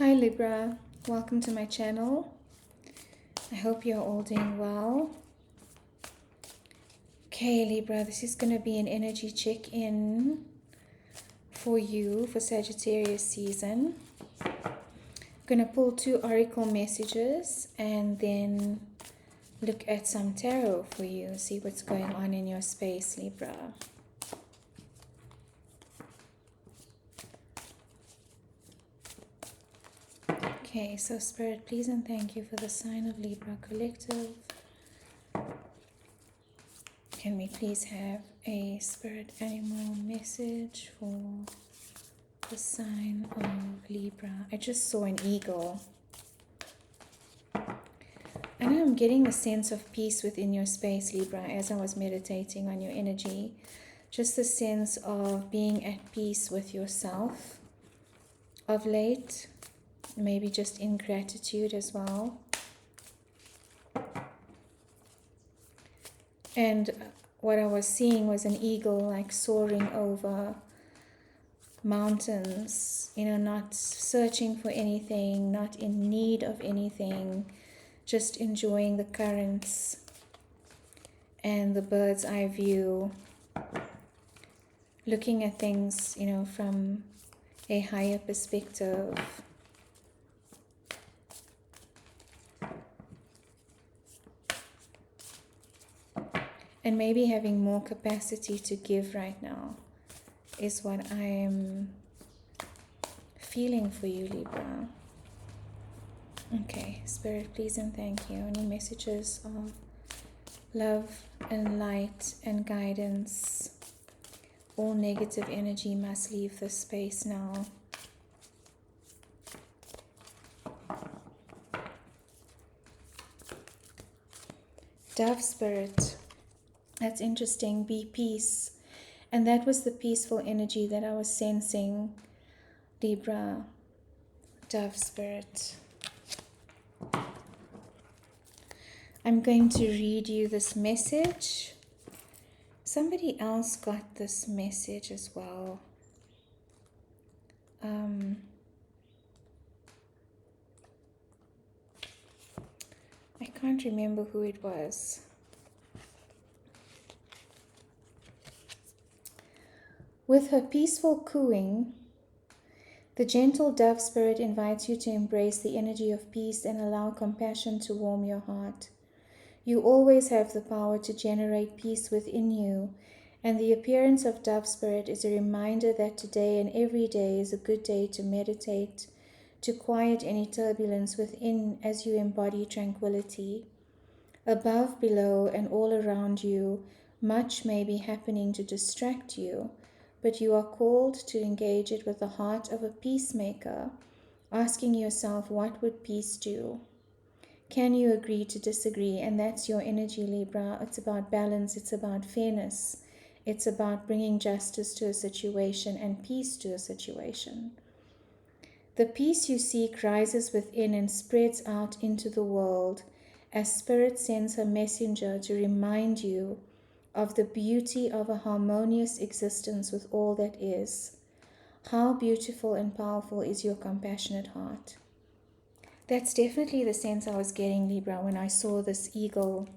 Hi Libra, welcome to my channel. I hope you're all doing well. Okay Libra, this is going to be an energy check-in for you for Sagittarius season. I'm going to pull 2 oracle messages and then look at some tarot for you, see what's going on in your space, Libra. Okay, so Spirit, please and thank you for the sign of Libra Collective. Can we please have a spirit animal message for the sign of Libra? I just saw an eagle. I know I'm getting the sense of peace within your space, Libra, as I was meditating on your energy. Just the sense of being at peace with yourself of late. Maybe just in gratitude as well. And what I was seeing was an eagle like soaring over mountains, you know, not searching for anything, not in need of anything, just enjoying the currents and the bird's eye view, looking at things, you know, from a higher perspective. And maybe having more capacity to give right now is what I am feeling for you, Libra. Okay, Spirit, please and thank you. Any messages of love and light and guidance? All negative energy must leave this space now. Dove Spirit. That's interesting. Be peace. And that was the peaceful energy that I was sensing, Libra, Dove Spirit. I'm going to read you this message. Somebody else got this message as well. I can't remember who it was. With her peaceful cooing, the gentle dove spirit invites you to embrace the energy of peace and allow compassion to warm your heart. You always have the power to generate peace within you, and the appearance of dove spirit is a reminder that today and every day is a good day to meditate, to quiet any turbulence within as you embody tranquility. Above, below, and all around you, much may be happening to distract you, but you are called to engage it with the heart of a peacemaker, asking yourself, what would peace do? Can you agree to disagree? And that's your energy, Libra. It's about balance. It's about fairness. It's about bringing justice to a situation and peace to a situation. The peace you seek rises within and spreads out into the world as Spirit sends her messenger to remind you of the beauty of a harmonious existence with all that is. How beautiful and powerful is your compassionate heart. That's definitely the sense I was getting, Libra, when I saw this eagle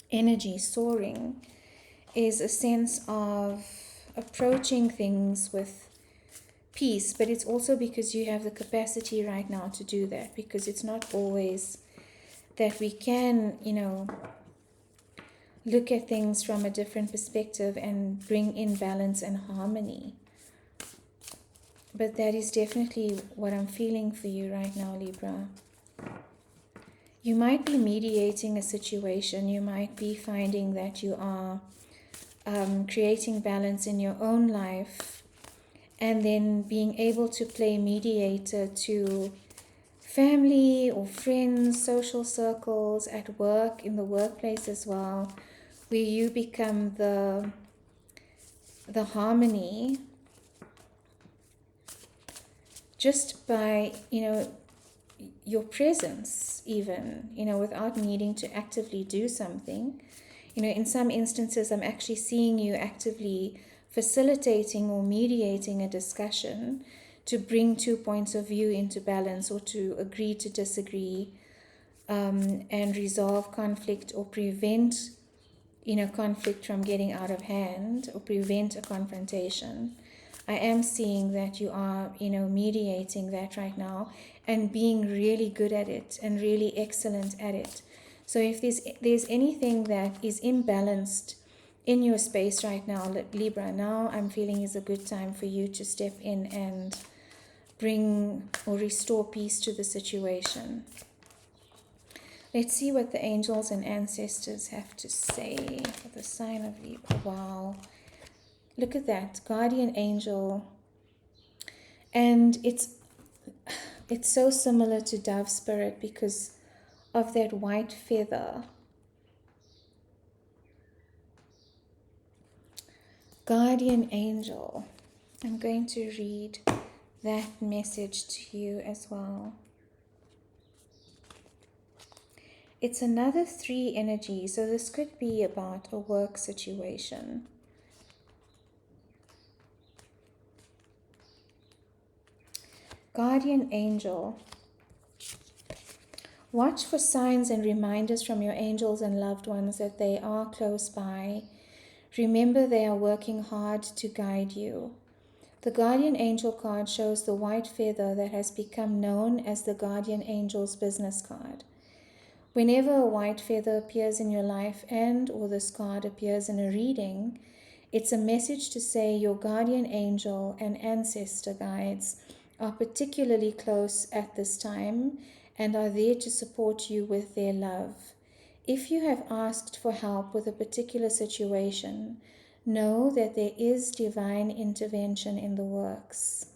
energy soaring, is a sense of approaching things with peace, but it's also because you have the capacity right now to do that, because it's not always that we can, you know, look at things from a different perspective and bring in balance and harmony. But that is definitely what I'm feeling for you right now, Libra. You might be mediating a situation. You might be finding that you are creating balance in your own life and then being able to play mediator to family or friends, social circles, at work, in the workplace as well, where you become the harmony just by, you know, your presence even, you know, without needing to actively do something. You know, in some instances, I'm actually seeing you actively facilitating or mediating a discussion to bring 2 points of view into balance, or to agree to disagree, and resolve conflict, or prevent conflict from getting out of hand, or prevent a confrontation. I am seeing that you are, mediating that right now, and being really good at it and really excellent at it. So if there's anything that is imbalanced in your space right now, Libra, now I'm feeling is a good time for you to step in and bring or restore peace to the situation. Let's see what the angels and ancestors have to say for the sign of Libra. Wow. Look at that, guardian angel. And it's so similar to dove spirit because of that white feather. Guardian angel. I'm going to read that message to you as well. It's another 3 energy, so this could be about a work situation. Guardian angel. Watch for signs and reminders from your angels and loved ones that they are close by. Remember, they are working hard to guide you. The guardian angel card shows the white feather that has become known as the guardian angel's business card. Whenever a white feather appears in your life or this card appears in a reading, it's a message to say your guardian angel and ancestor guides are particularly close at this time and are there to support you with their love. If you have asked for help with a particular situation, know that there is divine intervention in the works.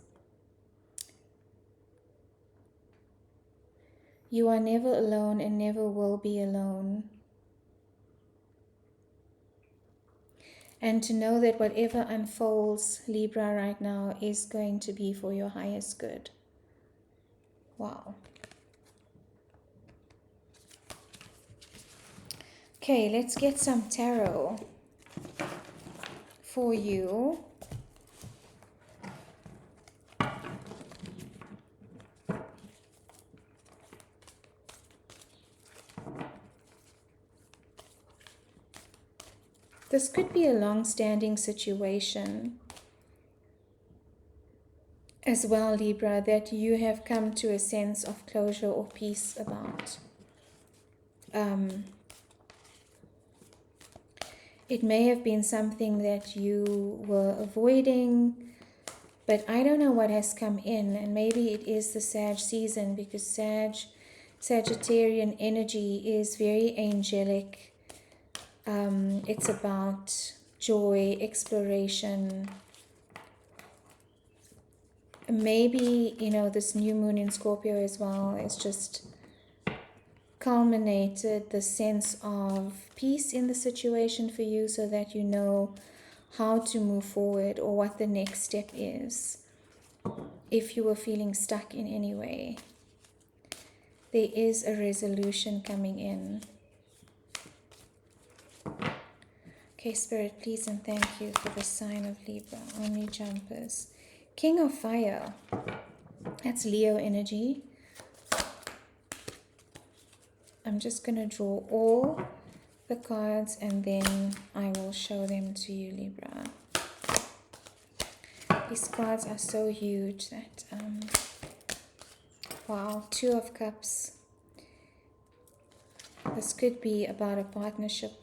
You are never alone and never will be alone. And to know that whatever unfolds, Libra, right now is going to be for your highest good. Wow. Okay, let's get some tarot for you. This could be a long-standing situation as well, Libra, that you have come to a sense of closure or peace about. It may have been something that you were avoiding, but I don't know what has come in, and maybe it is the Sag season, because Sagittarian energy is very angelic. It's about joy, exploration. Maybe, this new moon in Scorpio as well is just culminated the sense of peace in the situation for you, so that you know how to move forward or what the next step is. If you were feeling stuck in any way, there is a resolution coming in. Okay, Spirit, please and thank you for the sign of Libra. Only jumpers. King of Fire. That's Leo energy. I'm just going to draw all the cards and then I will show them to you, Libra. These cards are so huge that, wow, 2 of Cups. This could be about a partnership,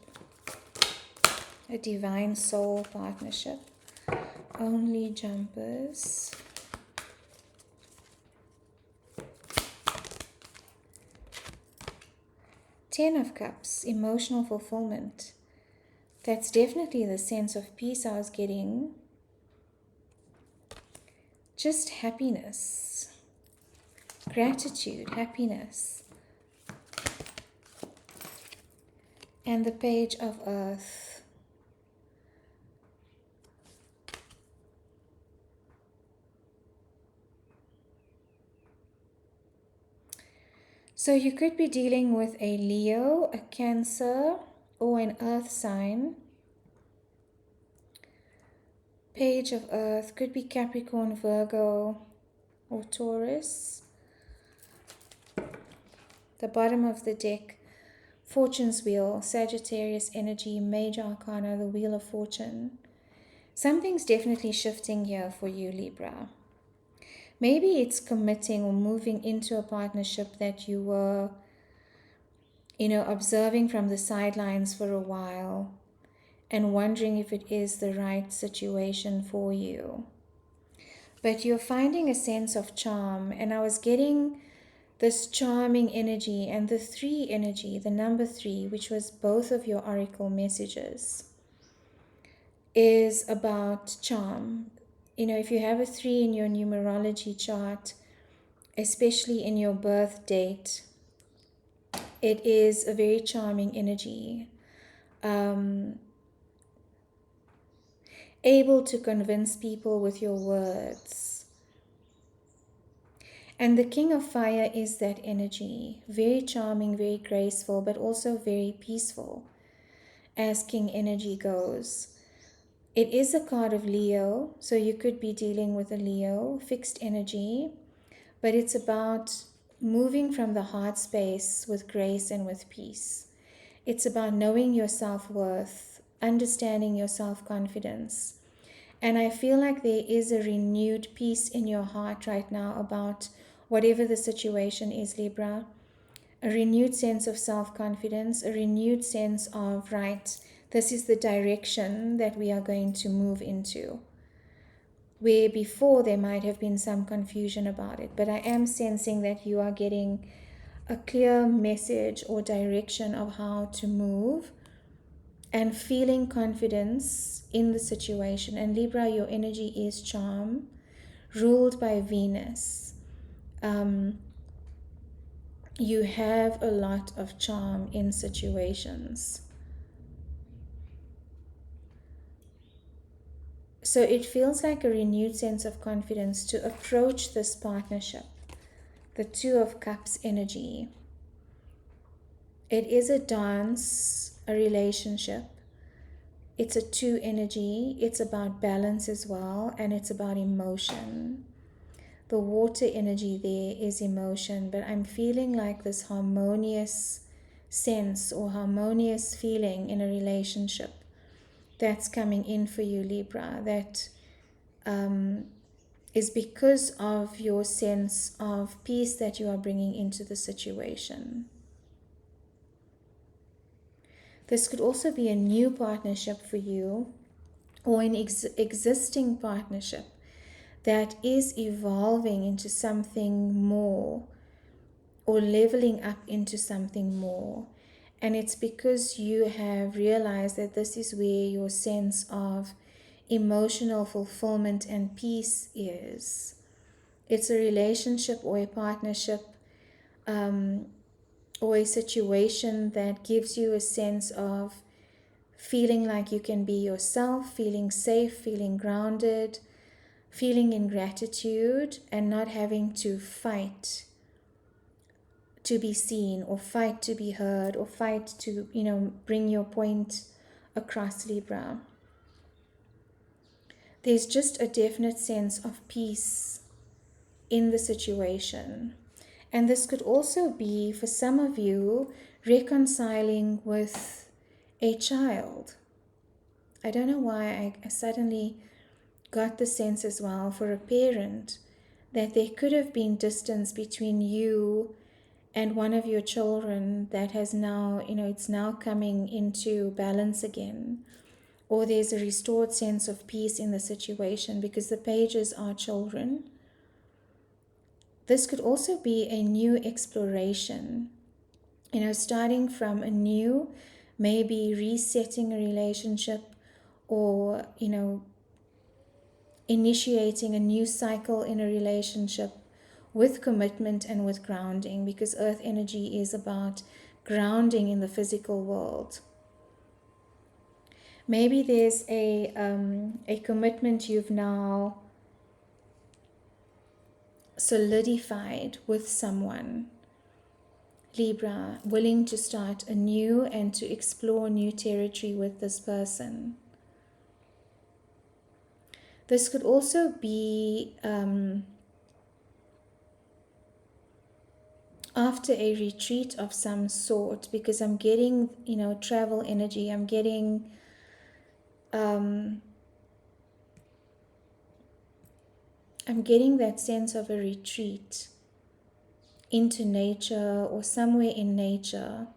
a divine soul partnership. Only jumpers. Ten of Cups, emotional fulfillment. That's definitely the sense of peace I was getting. Just happiness, gratitude, happiness. And the Page of Earth. So you could be dealing with a Leo, a Cancer, or an Earth sign. Page of Earth could be Capricorn, Virgo, or Taurus. The bottom of the deck, Fortune's Wheel, Sagittarius energy, Major Arcana, the Wheel of Fortune. Something's definitely shifting here for you, Libra. Maybe it's committing or moving into a partnership that you were, observing from the sidelines for a while and wondering if it is the right situation for you. But you're finding a sense of charm, and I was getting this charming energy and the 3 energy, the number 3, which was both of your oracle messages, is about charm. If you have a 3 in your numerology chart, especially in your birth date, it is a very charming energy. Able to convince people with your words. And the King of Fire is that energy. Very charming, very graceful, but also very peaceful as King energy goes. It is a card of Leo, so you could be dealing with a Leo, fixed energy, but it's about moving from the heart space with grace and with peace. It's about knowing your self-worth, understanding your self-confidence. And I feel like there is a renewed peace in your heart right now about whatever the situation is, Libra. A renewed sense of self-confidence, a renewed sense of, right, this is the direction that we are going to move into. Where before there might have been some confusion about it. But I am sensing that you are getting a clear message or direction of how to move and feeling confidence in the situation. And Libra, your energy is charm, ruled by Venus. You have a lot of charm in situations. So it feels like a renewed sense of confidence to approach this partnership. The 2 of Cups energy. It is a dance, a relationship. It's a 2 energy. It's about balance as well, and it's about emotion. The water energy there is emotion, but I'm feeling like this harmonious sense or harmonious feeling in a relationship that's coming in for you, Libra, that is because of your sense of peace that you are bringing into the situation. This could also be a new partnership for you, or an existing partnership that is evolving into something more or leveling up into something more. And it's because you have realized that this is where your sense of emotional fulfillment and peace is. It's a relationship or a partnership or a situation that gives you a sense of feeling like you can be yourself, feeling safe, feeling grounded, feeling in gratitude, and not having to fight to be seen or fight to be heard or fight to, bring your point across, Libra. There's just a definite sense of peace in the situation. And this could also be, for some of you, reconciling with a child. I don't know why I suddenly got the sense as well for a parent that there could have been distance between you and one of your children that has now, it's now coming into balance again. Or there's a restored sense of peace in the situation because the pages are children. This could also be a new exploration, starting from a new, maybe resetting a relationship or, initiating a new cycle in a relationship with commitment and with grounding, because earth energy is about grounding in the physical world. Maybe there's a commitment you've now solidified with someone, Libra, willing to start anew and to explore new territory with this person. This could also be after a retreat of some sort, because I'm getting, travel energy. I'm getting that sense of a retreat into nature or somewhere in nature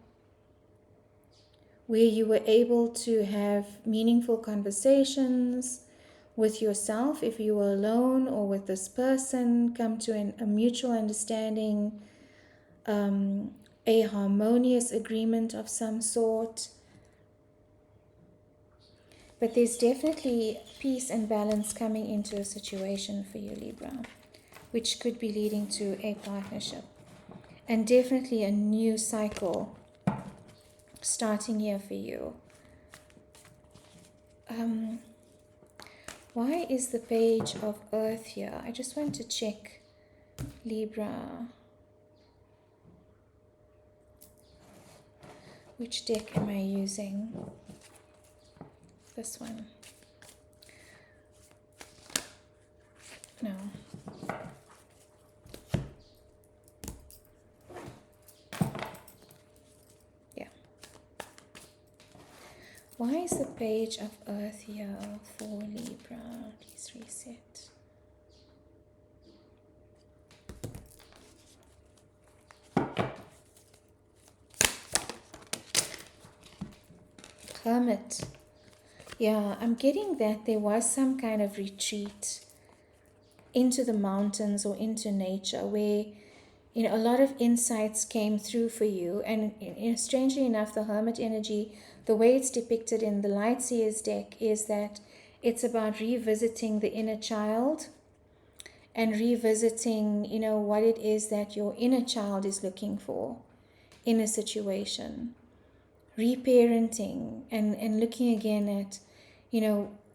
where you were able to have meaningful conversations with yourself if you were alone, or with this person, come to a mutual understanding, a harmonious agreement of some sort. But there's definitely peace and balance coming into a situation for you, Libra, which could be leading to a partnership. And definitely a new cycle starting here for you. Why is the page of Earth here? I just want to check, Libra. Which deck am I using? This one. No. Yeah. Why is the page of Earth here for Libra? Please reset. Hermit. Yeah, I'm getting that there was some kind of retreat into the mountains or into nature where, a lot of insights came through for you. And strangely enough, the Hermit energy, the way it's depicted in the Light Seers deck, is that it's about revisiting the inner child and revisiting, what it is that your inner child is looking for in a situation. Reparenting and looking again at,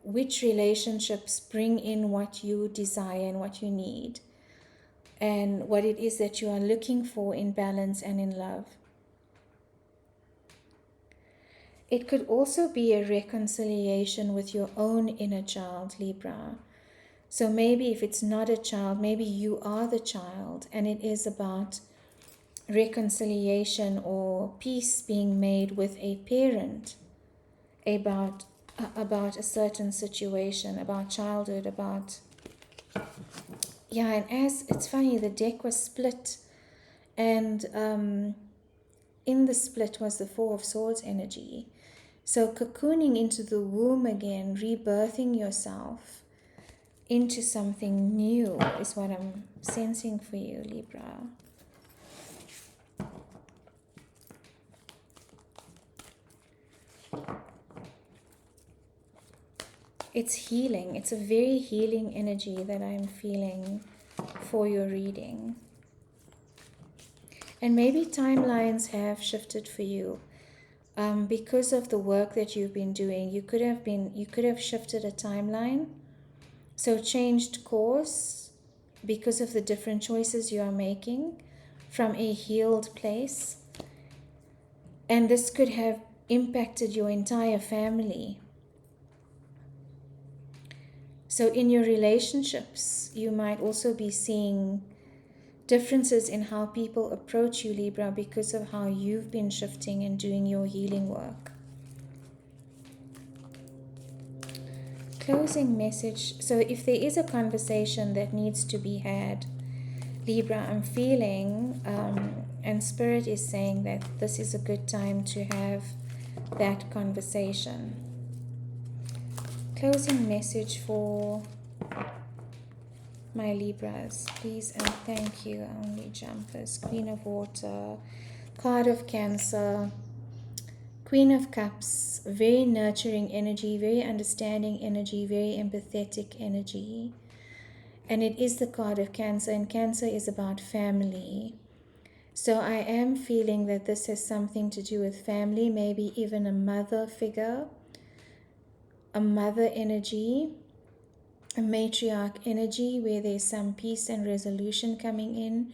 which relationships bring in what you desire and what you need, and what it is that you are looking for in balance and in love. It could also be a reconciliation with your own inner child, Libra. So maybe if it's not a child, maybe you are the child, and it is about reconciliation or peace being made with a parent about a certain situation, about childhood, about... Yeah, and as it's funny, the deck was split, and in the split was the Four of Swords energy. So cocooning into the womb again, rebirthing yourself into something new is what I'm sensing for you, Libra. It's healing. It's a very healing energy that I'm feeling for your reading. And maybe timelines have shifted for you. Because of the work that you've been doing, you could have shifted a timeline. So changed course because of the different choices you are making from a healed place. And this could have impacted your entire family. So in your relationships, you might also be seeing differences in how people approach you, Libra, because of how you've been shifting and doing your healing work. Closing message. So if there is a conversation that needs to be had, Libra, I'm feeling, and Spirit is saying that this is a good time to have that conversation. Closing message for my Libras, please and thank you. Only jumpers. Queen of Water, Card of Cancer, Queen of Cups, very nurturing energy, very understanding energy, very empathetic energy. And it is the card of Cancer, and Cancer is about family. So I am feeling that this has something to do with family, maybe even a mother figure, a mother energy, a matriarch energy where there's some peace and resolution coming in.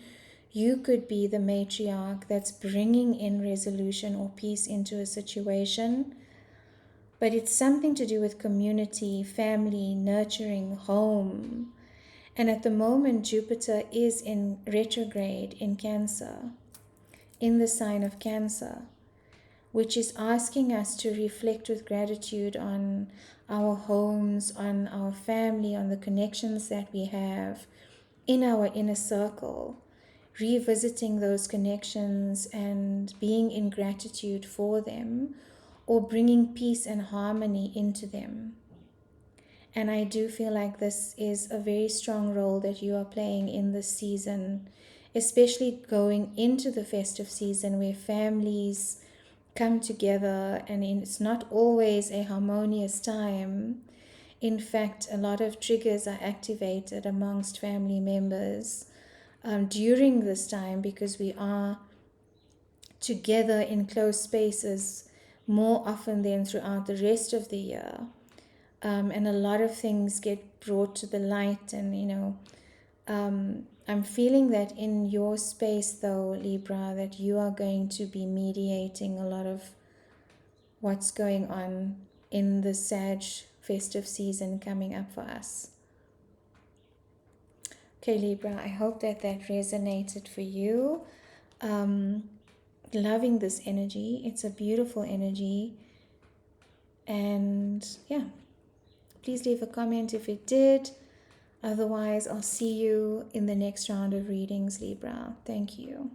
You could be the matriarch that's bringing in resolution or peace into a situation. But it's something to do with community, family, nurturing, home. And at the moment, Jupiter is in retrograde in Cancer. in the sign of Cancer, which is asking us to reflect with gratitude on our homes, on our family, on the connections that we have in our inner circle, revisiting those connections and being in gratitude for them, or bringing peace and harmony into them. And I do feel like this is a very strong role that you are playing in this season, especially going into the festive season where families come together, and it's not always a harmonious time. In fact, a lot of triggers are activated amongst family members during this time, because we are together in close spaces more often than throughout the rest of the year. And a lot of things get brought to the light, and I'm feeling that in your space though, Libra, that you are going to be mediating a lot of what's going on in the Sag festive season coming up for us. Okay, Libra, I hope that resonated for you. Loving this energy. It's a beautiful energy. And yeah, please leave a comment if it did. Otherwise, I'll see you in the next round of readings, Libra. Thank you.